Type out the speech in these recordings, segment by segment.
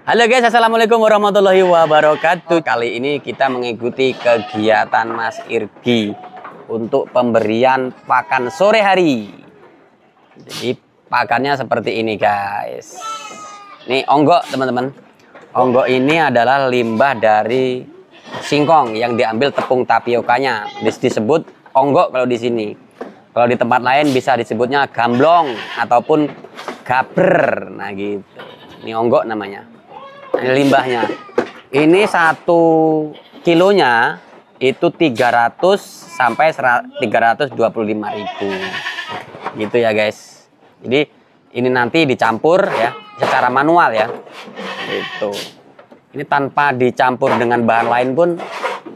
Halo guys, assalamualaikum warahmatullahi wabarakatuh. Kali ini kita mengikuti kegiatan Mas Irgi untuk pemberian pakan sore hari. Jadi pakannya seperti ini guys. Ini onggok teman-teman. Onggok ini adalah limbah dari singkong yang diambil tepung tapiokanya. Disebut onggok kalau di sini. Kalau di tempat lain bisa disebutnya gamblong ataupun gabber. Nah gitu. Ini onggok namanya. Ini limbahnya. Ini 1 kilonya itu 300 sampai 325.000. Gitu ya guys. Jadi ini nanti dicampur ya secara manual ya. Gitu. Ini tanpa dicampur dengan bahan lain pun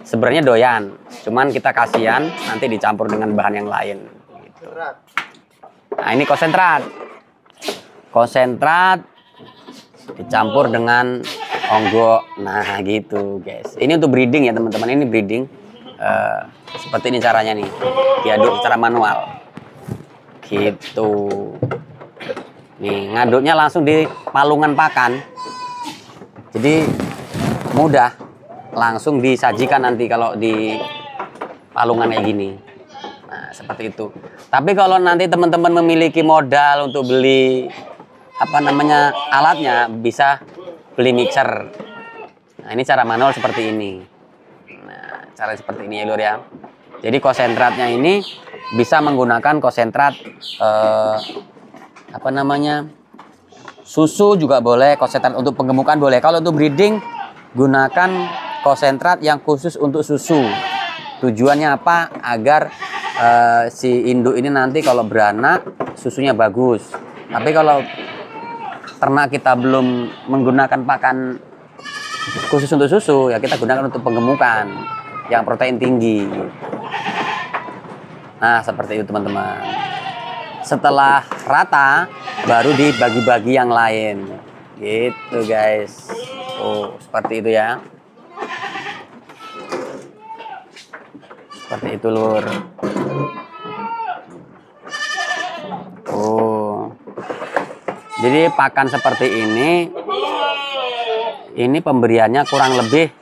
sebenarnya doyan. Cuman kita kasihan nanti dicampur dengan bahan yang lain. Gitu. Nah ini konsentrat. Konsentrat dicampur dengan onggok. Nah gitu guys. Ini untuk breeding ya teman-teman. Ini breeding seperti ini caranya nih, diaduk secara manual gitu. Nih ngaduknya langsung di palungan pakan, jadi mudah langsung disajikan nanti kalau di palungan kayak gini. Nah seperti itu. Tapi kalau nanti teman-teman memiliki modal untuk beli alatnya, bisa beli mixer. Nah ini cara manual seperti ini. Nah cara seperti ini ya lur ya. Jadi konsentratnya ini bisa menggunakan konsentrat susu juga boleh, konsentrat untuk penggemukan boleh. Kalau untuk breeding gunakan konsentrat yang khusus untuk susu. Tujuannya apa? Agar si induk ini nanti kalau beranak susunya bagus. Tapi kalau ternak kita belum menggunakan pakan khusus untuk susu, ya kita gunakan untuk penggemukan yang protein tinggi. Nah seperti itu teman-teman. Setelah rata baru dibagi-bagi yang lain gitu guys. Oh seperti itu ya. Seperti itu lur. Jadi pakan seperti ini pemberiannya kurang lebih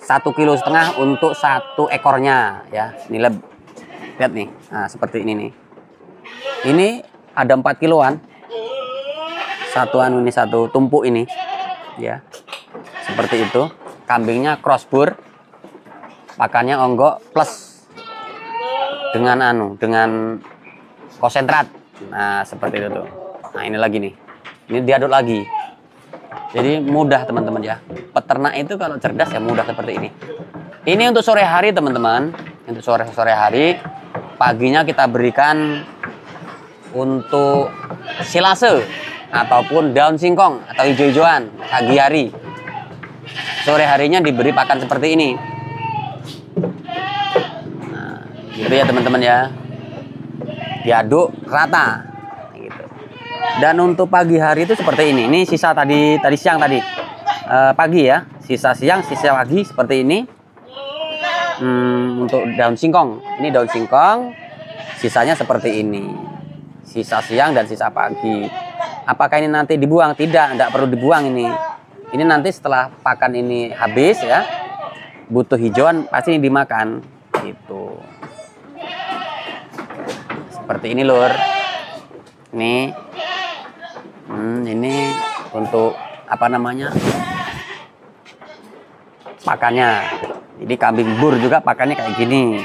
1,5 kilo untuk 1 ekornya ya. Ini lihat nih, nah seperti ini nih. Ini ada 4 kiloan. Ini satu tumpuk ini, ya. Seperti itu. Kambingnya crossbur, pakannya onggok plus dengan konsentrat. Nah seperti itu tuh. Nah ini lagi nih, ini diaduk lagi. Jadi mudah teman-teman ya. Peternak itu kalau cerdas ya mudah seperti ini. Ini untuk sore hari teman-teman. Untuk sore hari, paginya kita berikan untuk silase ataupun daun singkong atau hijau-hijauan pagi hari. Sore harinya diberi pakan seperti ini. Nah, gitu ya teman-teman ya. Diaduk rata. Dan untuk pagi hari itu seperti ini. Ini sisa tadi siang tadi. Pagi ya. Sisa siang, sisa pagi seperti ini. Untuk daun singkong. Ini daun singkong. Sisanya seperti ini. Sisa siang dan sisa pagi. Apakah ini nanti dibuang? Tidak perlu dibuang ini. Ini nanti setelah pakan ini habis ya. Butuh hijauan pasti ini dimakan. Gitu. Seperti ini lur. Ini untuk pakannya. Jadi kambing bur juga pakannya kayak gini.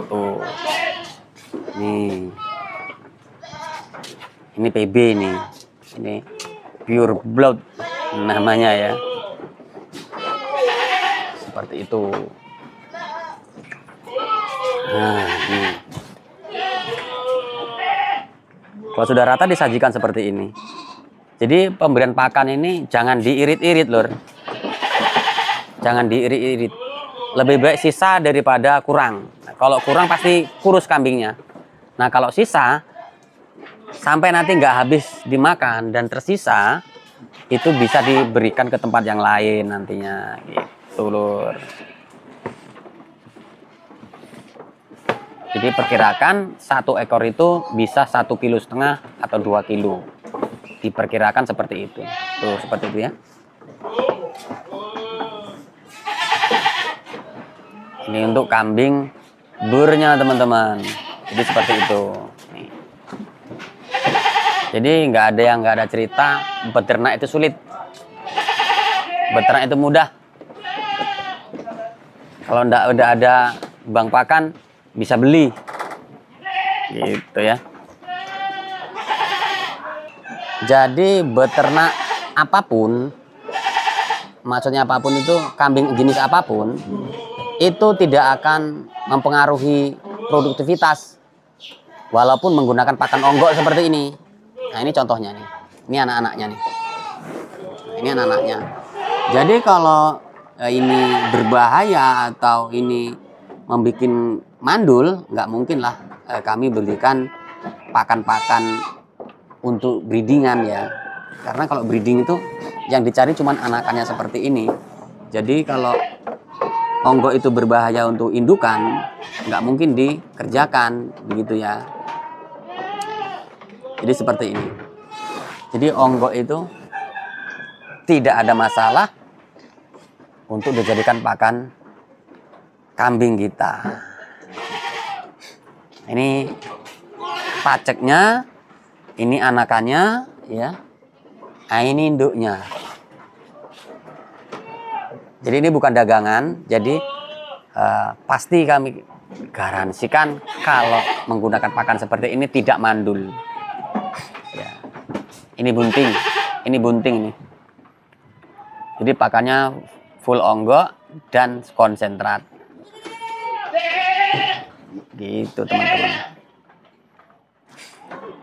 Tuh. Ini PB nih. Ini pure blood namanya ya. Seperti itu. Nah, ini. Kalau sudah rata disajikan seperti ini. Jadi pemberian pakan ini jangan diirit-irit lur. Jangan diirit-irit. Lebih baik sisa daripada kurang. Nah, kalau kurang pasti kurus kambingnya. Nah kalau sisa sampai nanti nggak habis dimakan dan tersisa, itu bisa diberikan ke tempat yang lain nantinya. Gitu lur. Jadi perkirakan 1 ekor itu bisa 1,5 kilo atau 2 kilo. diperkirakan seperti itu. Tuh, seperti itu ya. Ini untuk kambing burnya teman-teman. Jadi seperti itu. Nih. Jadi nggak ada cerita beternak itu sulit. Beternak itu mudah. Kalau udah ada bank pakan bisa beli. Gitu ya. Jadi beternak apapun, maksudnya apapun itu, kambing jenis apapun, itu tidak akan mempengaruhi produktivitas walaupun menggunakan pakan onggok seperti ini. Nah, ini contohnya nih. Ini anak-anaknya nih. Ini anak-anaknya. Jadi kalau ini berbahaya atau ini membuat mandul, nggak mungkin lah kami belikan pakan-pakan untuk breedingan ya. Karena kalau breeding itu yang dicari cuma anakannya seperti ini. Jadi kalau onggok itu berbahaya untuk indukan, nggak mungkin dikerjakan begitu ya. Jadi seperti ini. Jadi onggok itu tidak ada masalah untuk dijadikan pakan kambing kita. Ini paceknya, ini anakannya, ya. Nah, ini induknya. Jadi ini bukan dagangan. Jadi pasti kami garansikan kalau menggunakan pakan seperti ini tidak mandul. Ya. Ini bunting, ini. Jadi pakannya full onggok dan konsentrat. Gitu teman-teman.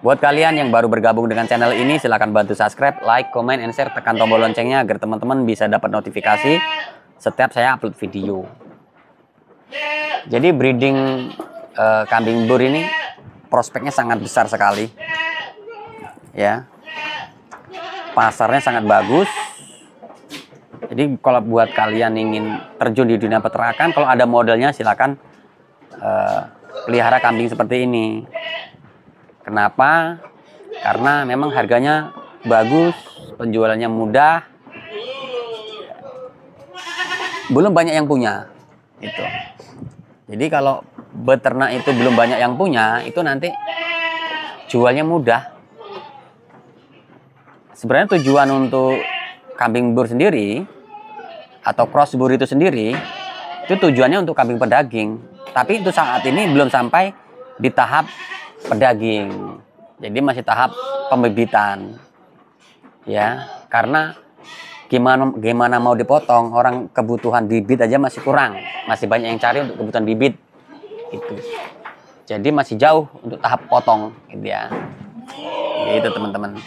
Buat kalian yang baru bergabung dengan channel ini, silahkan bantu subscribe, like, comment, and share. Tekan tombol loncengnya agar teman-teman bisa dapat notifikasi setiap saya upload video. Jadi breeding kambing bur ini prospeknya sangat besar sekali. Ya. Pasarnya sangat bagus. Jadi kalau buat kalian ingin terjun di dunia peternakan, kalau ada modelnya silakan pelihara kambing seperti ini. Kenapa? Karena memang harganya bagus, penjualannya mudah, belum banyak yang punya. Itu. Jadi kalau beternak itu belum banyak yang punya, itu nanti jualnya mudah. Sebenarnya tujuan untuk kambing bur sendiri atau cross bur itu sendiri, itu tujuannya untuk kambing pedaging. Tapi itu saat ini belum sampai di tahap pedaging, jadi masih tahap pembibitan, ya. Karena gimana mau dipotong, orang kebutuhan bibit aja masih kurang, masih banyak yang cari untuk kebutuhan bibit, itu. Jadi masih jauh untuk tahap potong, gitu ya. Itu teman-teman.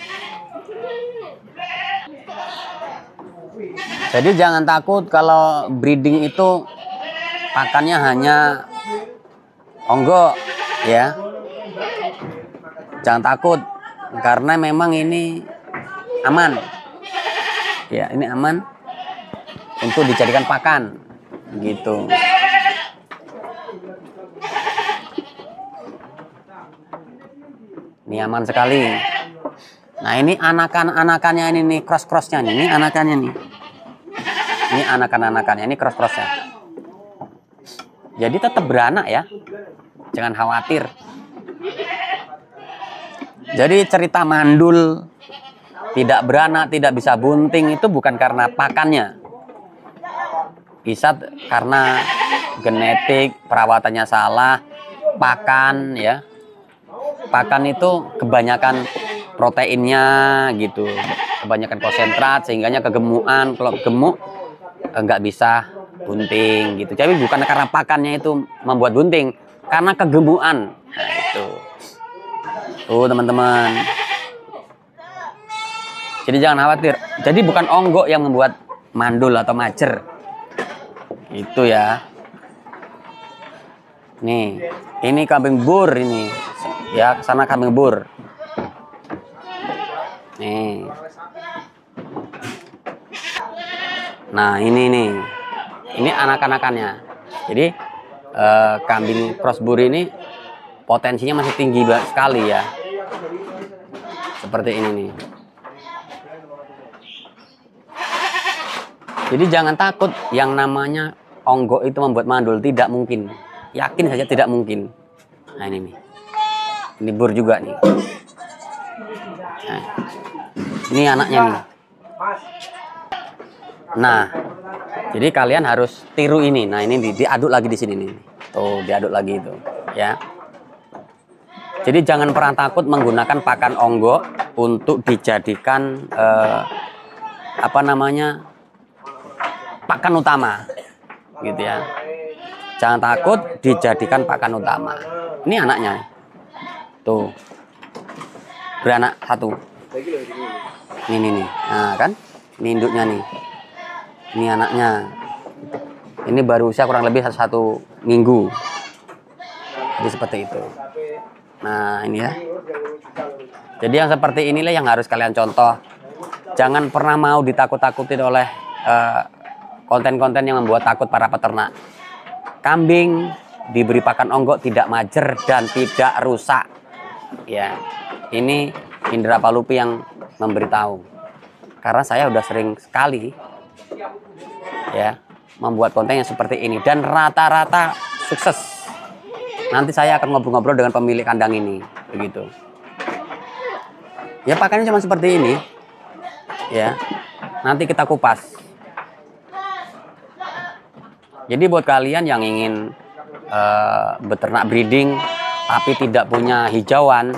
Jadi jangan takut kalau breeding itu pakannya hanya onggok, ya. Jangan takut, karena memang ini aman. Ya, ini aman untuk dijadikan pakan. Gitu. Ini aman sekali. Nah, ini anakannya ini nih, cross-crossnya nih. Ini anakannya nih. Ini anakannya, ini cross-crossnya. Jadi tetap beranak ya. Jangan khawatir. Jadi cerita mandul, tidak beranak, tidak bisa bunting itu bukan karena pakannya. Bisa karena genetik, perawatannya salah, pakan ya. Pakan itu kebanyakan proteinnya gitu. Kebanyakan konsentrat sehingganya kegemukan. Kalau gemuk nggak bisa bunting gitu. Jadi bukan karena pakannya itu membuat bunting, karena kegemukan. Nah, itu. Tuh teman-teman. Jadi jangan khawatir. Jadi bukan onggok yang membuat mandul atau macer. Itu ya. Nih, ini kambing bur ini. Ya, sana kambing bur. Nih. Nah, ini nih. Ini anak-anakannya. Jadi kambing cross bur ini potensinya masih tinggi sekali ya. Seperti ini nih. Jadi jangan takut yang namanya onggok itu membuat mandul, tidak mungkin. Yakin saja tidak mungkin. Nah ini nih. Ini bur juga nih. Nah, ini anaknya nih. Nah, jadi kalian harus tiru ini. Nah, ini diaduk lagi di sini nih. Tuh, diaduk lagi itu, ya. Jadi jangan pernah takut menggunakan pakan onggok untuk dijadikan apa namanya? Pakan utama. Gitu ya. Jangan takut dijadikan pakan utama. Ini anaknya. Tuh. Beranak satu. Ini nih. Nah, kan? Ini induknya nih. Ini anaknya. Ini baru usia kurang lebih 1 minggu. Jadi seperti itu. Nah, ini ya. Jadi yang seperti inilah yang harus kalian contoh. Jangan pernah mau ditakut-takutin oleh konten-konten yang membuat takut para peternak. Kambing diberi pakan onggok tidak majer dan tidak rusak. Ya, ini Indra Palupi yang memberitahu. Karena saya udah sering sekali ya membuat konten yang seperti ini dan rata-rata sukses. Nanti saya akan ngobrol-ngobrol dengan pemilik kandang ini, begitu. Ya pakannya cuma seperti ini, ya. Nanti kita kupas. Jadi buat kalian yang ingin beternak breeding tapi tidak punya hijauan,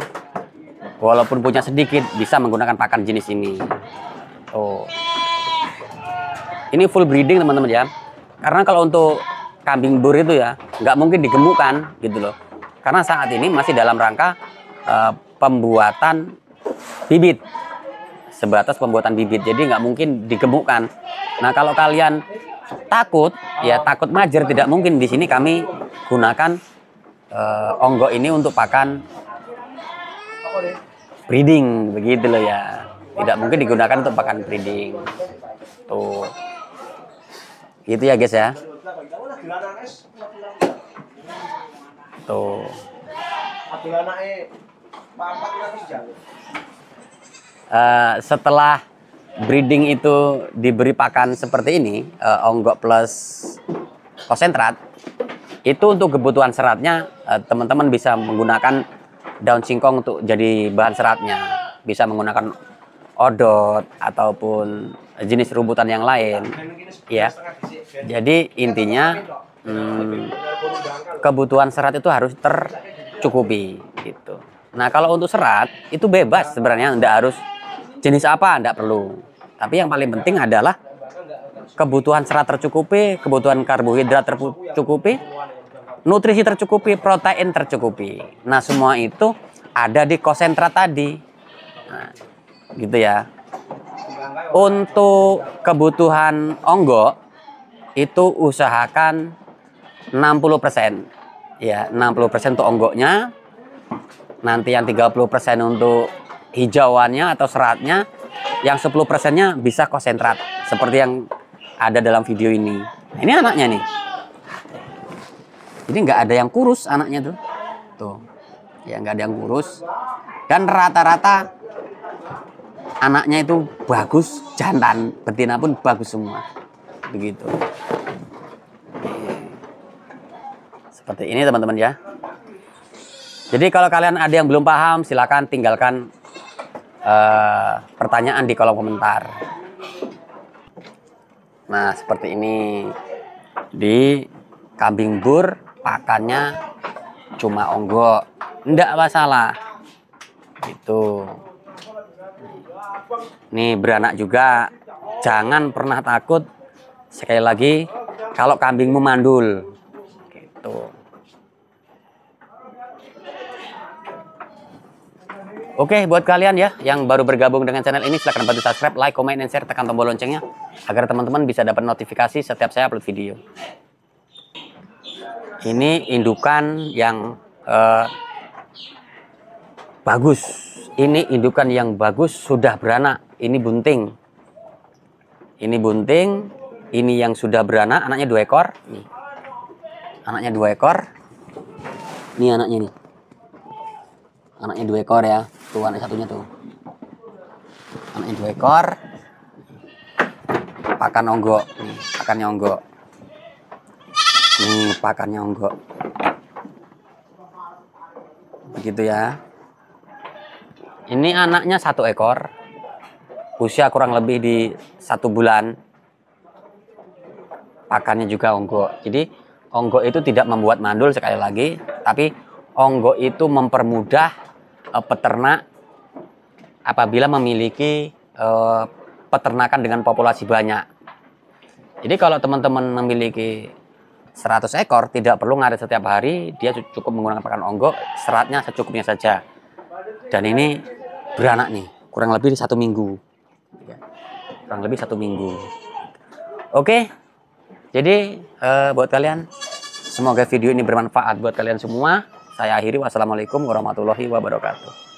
walaupun punya sedikit, bisa menggunakan pakan jenis ini. Oh, ini full breeding teman-teman ya. Karena kalau untuk kambing bur itu ya nggak mungkin digemukkan gitu loh. Karena saat ini masih dalam rangka pembuatan bibit, sebatas pembuatan bibit. Jadi nggak mungkin digemukkan. Nah kalau kalian takut ya takut majer, tidak mungkin. Di sini kami gunakan onggok ini untuk pakan breeding begitu loh ya. Tidak mungkin digunakan untuk pakan breeding. Tuh. Gitu ya guys ya. Tuh. Setelah breeding itu diberi pakan seperti ini, onggok plus konsentrat, itu untuk kebutuhan seratnya teman-teman bisa menggunakan daun singkong untuk jadi bahan seratnya. Bisa menggunakan odot ataupun jenis rumputan yang lain, ya. Jadi intinya kebutuhan serat itu harus tercukupi gitu. Nah kalau untuk serat itu bebas sebenarnya, tidak harus jenis apa, tidak perlu. Tapi yang paling penting adalah kebutuhan serat tercukupi, kebutuhan karbohidrat tercukupi, nutrisi tercukupi, protein tercukupi. Nah semua itu ada di konsentrat tadi. Nah, gitu ya. Untuk kebutuhan onggok itu usahakan 60%. Ya, 60% untuk onggoknya. Nanti yang 30% untuk hijauannya atau seratnya. Yang 10%-nya bisa konsentrat seperti yang ada dalam video ini. Nah, ini anaknya nih. Jadi nggak ada yang kurus anaknya tuh. Tuh. Ya nggak ada yang kurus. Dan rata-rata anaknya itu bagus, jantan, betina pun bagus semua. Begitu. Seperti ini teman-teman ya. Jadi kalau kalian ada yang belum paham, silakan tinggalkan pertanyaan di kolom komentar. Nah seperti ini. Di kambing bur pakannya cuma onggok, enggak masalah. Gitu. Nih beranak juga. Jangan pernah takut. Sekali lagi, kalau kambingmu mandul, gitu. Oke, buat kalian ya yang baru bergabung dengan channel ini, silahkan bantu subscribe, like, comment, dan share, tekan tombol loncengnya agar teman-teman bisa dapat notifikasi setiap saya upload video. Ini indukan yang bagus. Ini indukan yang bagus, sudah beranak. Ini bunting. Ini bunting. Ini yang sudah beranak, anaknya 2 ekor. Nih. Anaknya 2 ekor. Ini anaknya nih. Anaknya 2 ekor ya. Tuh anak satunya tuh. Anaknya 2 ekor. pakan onggok. Nih, pakannya onggok. Nih, pakannya onggok. Begitu ya. Ini anaknya 1 ekor. Usia kurang lebih di 1 bulan. Pakannya juga onggok. Jadi onggok itu tidak membuat mandul sekali lagi, tapi onggok itu mempermudah peternak apabila memiliki peternakan dengan populasi banyak. Jadi kalau teman-teman memiliki 100 ekor, tidak perlu ngarit setiap hari, dia cukup menggunakan pakan onggok, seratnya secukupnya saja. Dan ini beranak nih, kurang lebih 1 minggu. Kurang lebih 1 minggu. Oke, jadi buat kalian, semoga video ini bermanfaat buat kalian semua. Saya akhiri, wassalamualaikum warahmatullahi wabarakatuh.